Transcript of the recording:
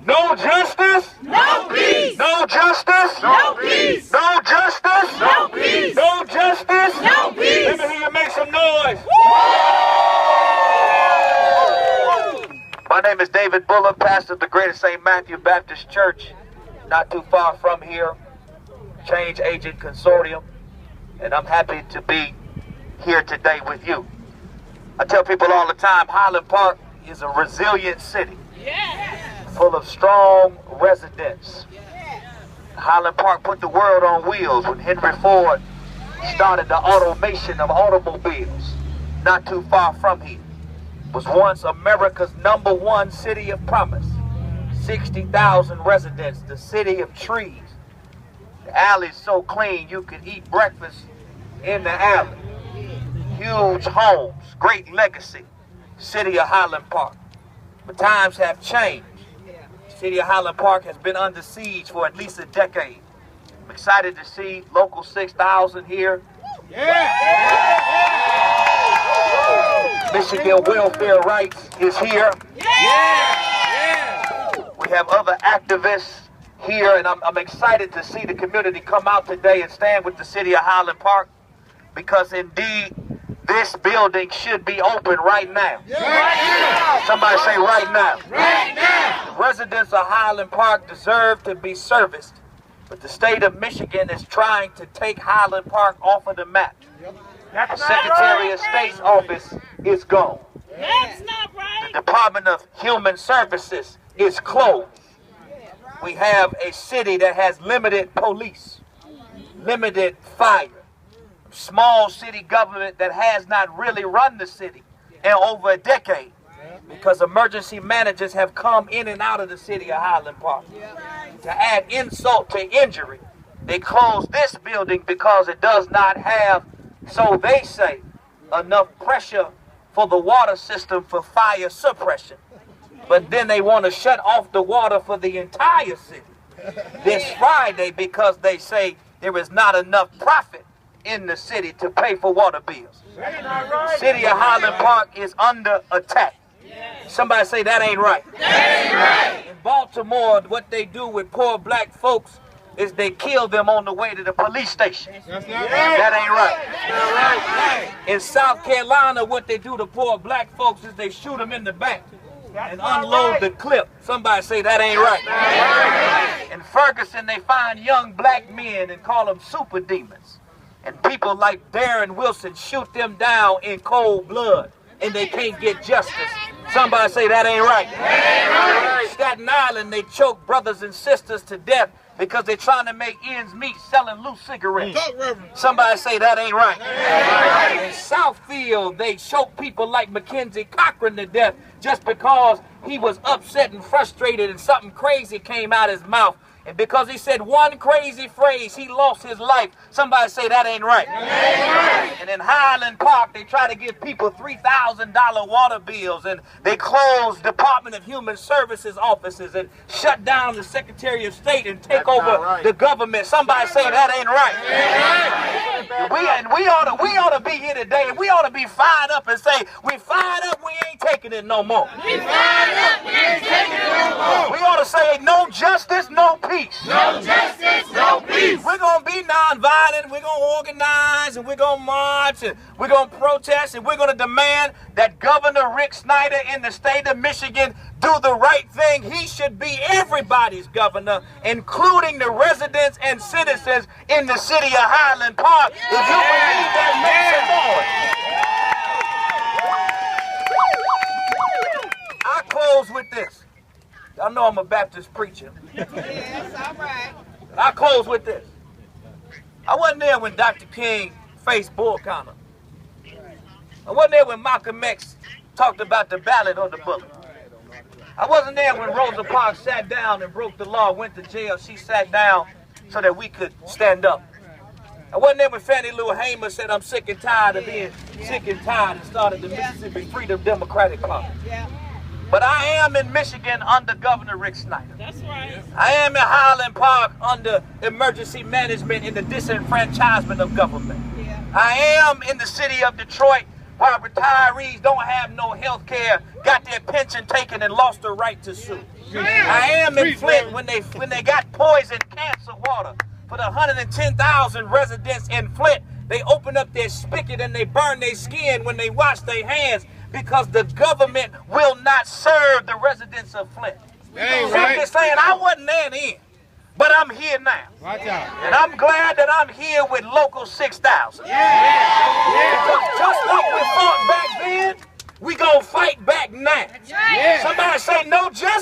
No justice. No peace. No justice. No peace. No justice. No peace. No justice. No peace. Let me hear you make some noise. My name is David Bullock, pastor of the Greater St. Matthew Baptist Church, not too far from here, Change Agent Consortium, and I'm happy to be here today with you. I tell people all the time, Highland Park is a resilient city, full of strong residents. Highland Park put the world on wheels when Henry Ford started the automation of automobiles not too far from here. It was once America's #1 city of promise. 60,000 residents, the city of trees. The alley's so clean you could eat breakfast in the alley. Huge homes, great legacy. City of Highland Park. But times have changed. The city of Highland Park has been under siege for at least a decade. I'm excited to see Local 6000 here. Michigan Welfare Rights is here. We have other activists here, and I'm excited to see the community come out today and stand with the city of Highland Park, because indeed this building should be open right now. Somebody say right now. Right now. Residents of Highland Park deserve to be serviced, but the state of Michigan is trying to take Highland Park off of the map. The Secretary of State's office is gone. That's not right. The Department of Human Services is closed. We have a city that has limited police, limited fire, small city government that has not really run the city in over a decade, because emergency managers have come in and out of the city of Highland Park. To add insult to injury, they closed this building because it does not have, so they say, enough pressure for the water system for fire suppression. But then they want to shut off the water for the entire city this Friday because they say there is not enough profit in the city to pay for water bills. City of Highland Park is under attack. Somebody say that ain't right. That ain't right. In Baltimore, what they do with poor black folks is they kill them on the way to the police station. That ain't right. In South Carolina, what they do to poor black folks is they shoot them in the back and unload the clip. Somebody say that ain't right. In Ferguson, they find young black men and call them super demons. And people like Darren Wilson shoot them down in cold blood, and they can't get justice. Somebody say that ain't right. Staten Island, they choke brothers and sisters to death because they're trying to make ends meet selling loose cigarettes. Somebody say that ain't right. In Southfield, they choke people like Mackenzie Cochran to death just because he was upset and frustrated and something crazy came out his mouth. And because he said one crazy phrase, he lost his life. Somebody say that ain't right. And in Highland Park, they try to give people $3,000 water bills, and they close Department of Human Services offices and shut down the Secretary of State and take over the government. Somebody say that ain't right. We ought to be here today, and we ought to be fired up and say, we fired up, we ain't taking it no more. We fired up, we ain't taking it no more. We ought to say no justice, no peace. No justice, no peace. We're going to be nonviolent, we're going to organize, and we're going to march, and we're going to protest, and we're going to demand that Governor Rick Snyder in the state of Michigan do the right thing. He should be everybody's governor, including the residents and citizens in the city of Highland Park. If you believe that, make some noise. I close with this. Y'all know I'm a Baptist preacher. Yes, all right. I close with this. I wasn't there when Dr. King faced Bull Connor. I wasn't there when Malcolm X talked about the ballot on the Bullock. I wasn't there when Rosa Parks sat down and broke the law, went to jail. She sat down so that we could stand up. I wasn't there when Fannie Lou Hamer said, I'm sick and tired of being sick and tired, and started the Mississippi Freedom Democratic Party. But I am in Michigan under Governor Rick Snyder. That's right. I am in Highland Park under emergency management and the disenfranchisement of government. I am in the city of Detroit while retirees don't have no health care, got their pension taken and lost the right to sue. I am in Flint when they got poisoned cancer water for the 110,000 residents in Flint. They open up their spigot and they burn their skin when they wash their hands because the government will not serve the residents of Flint. Simply saying, I wasn't there then, but I'm here now. Watch out. And I'm glad that I'm here with Local 6,000. Because just like we fought back then, we gonna fight back now. Somebody say no justice.